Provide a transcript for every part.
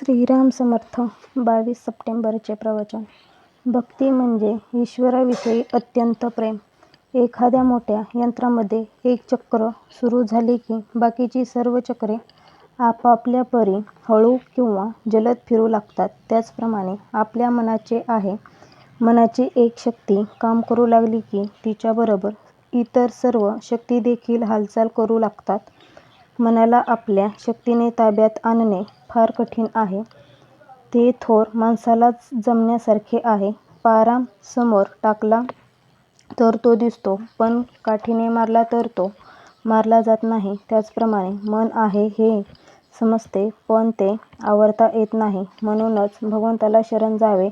श्रीराम समर्थ 22 सप्टेंबरचे प्रवचन. भक्ती म्हणजे ईश्वराविषयी अत्यंत प्रेम. एखाद्या मोठ्या यंत्रामध्ये एक चक्र सुरू झाले की बाकीची सर्व चक्रे आपापल्या परी हळू किंवा जलद फिरू लागतात. त्याचप्रमाणे आपल्या मनाचे आहे. मनाची एक शक्ती काम करू लागली की तिच्याबरोबर इतर सर्व शक्तीदेखील हालचाल करू लागतात. मनाला आपल्या शक्तीने ताब्यात आणणे फार कठीण आहे. ते थोर माणसालाच जमण्यासारखे आहे. पारा समोर टाकला तर तो दिसतो, पण काठीने मारला तर तो मारला जात नाही. त्याचप्रमाणे मन आहे हे समजते, पण ते आवरता येत नाही. म्हणूनच भगवंताला शरण जावे.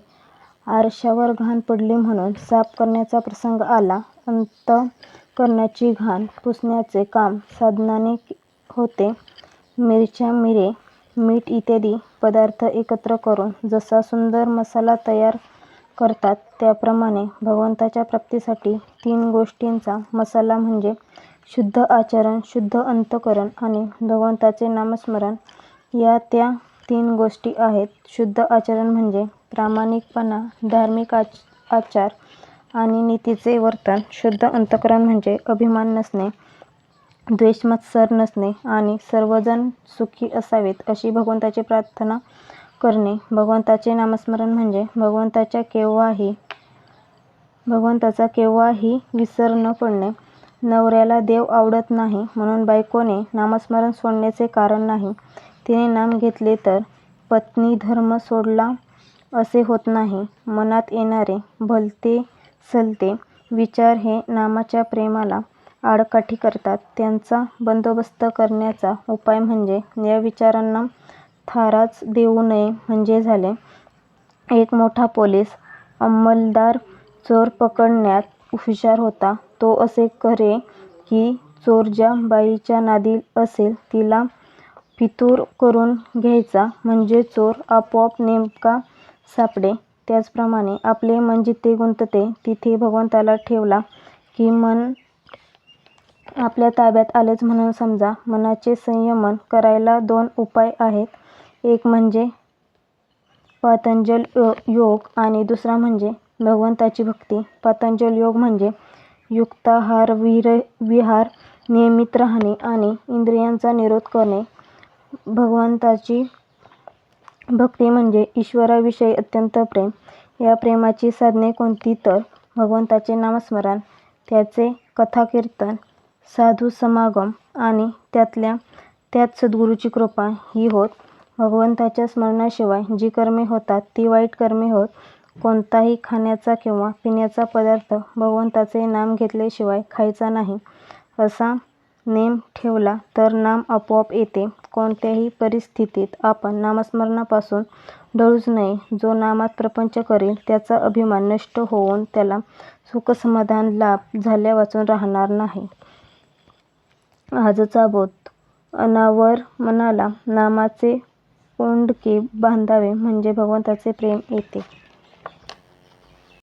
आरशावर घाण पडली म्हणून साफ करण्याचा प्रसंग आला. अंतःकरणाची घाण पुसण्याचे काम साधनाने होते. मिरच्या, मिरे, मीठ इत्यादी पदार्थ एकत्र करून जसा सुंदर मसाला तयार करतात, त्याप्रमाणे भगवंताच्या प्राप्तीसाठी 3 गोष्टींचा मसाला म्हणजे शुद्ध आचरण, शुद्ध अंतःकरण आणि भगवंताचे नामस्मरण. या त्या 3 गोष्टी आहेत. शुद्ध आचरण म्हणजे प्रामाणिकपणा, धार्मिक आचार आणि नीतीचे वर्तन. शुद्ध अंतःकरण म्हणजे अभिमान नसणे, द्वेष मत्सर नसणे आणि सर्वजण सुखी असावेत अशी भगवंताची प्रार्थना करणे. भगवंताचे नामस्मरण म्हणजे भगवंताचा केव्हाही विसर न पडणे. नवऱ्याला देव आवडत नाही म्हणून बायकोने नामस्मरण सोडण्याचे कारण नाही. तिने नाम घेतले तर पत्नीधर्म सोडला असे होत नाही. मनात येणारे भलते सलते विचार हे नामाच्या प्रेमाला आडकाठी करतात. त्यांचा बंदोबस्त करण्याचा उपाय म्हणजे या विचारांना थाराच देऊ नये म्हणजे झाले. एक मोठा पोलीस अंमलदार चोर पकडण्यात हुशार होता. तो असे करे की चोर ज्या बाईच्या नादी असेल तिला फितूर करून घ्यायचा, म्हणजे चोर आपोआप नेमका सापडे. त्याचप्रमाणे आपले मन जिथे गुंतते तिथे भगवंताला ठेवला की मन आपल्या ताब्यात आलेच म्हणून समजा. मनाचे संयमन करायला 2 उपाय आहेत. एक म्हणजे पातंजल योग आणि दुसरा म्हणजे भगवंताची भक्ती. पातंजल योग म्हणजे युक्ताहार विहार, नियमित राहणे आणि इंद्रियांचा निरोध करणे. भगवंताची भक्ती म्हणजे ईश्वराविषयी अत्यंत प्रेम. या प्रेमाची साधने कोणती तर भगवंताचे नामस्मरण, त्याचे कथाकीर्तन, साधुसमागम आणि त्यातल्या त्यात सद्गुरूची कृपा ही होत. भगवंताच्या स्मरणाशिवाय जी कर्मे होतात ती वाईट कर्मे होत. कोणताही खाण्याचा किंवा पिण्याचा पदार्थ भगवंताचे नाम घेतल्याशिवाय खायचा नाही, असा नेम ठेवला तर नाम आपोआप येते. कोणत्याही परिस्थितीत आपण नामस्मरणापासून ढळूच नये. जो नामात प्रपंच करील त्याचा अभिमान नष्ट होऊन त्याला सुखसमाधान लाभ झाल्यावाचून राहणार नाही. आजचा बोध. अनावर मनाला नामाचे पुंडके बांधावे म्हणजे भगवंताचे प्रेम येते.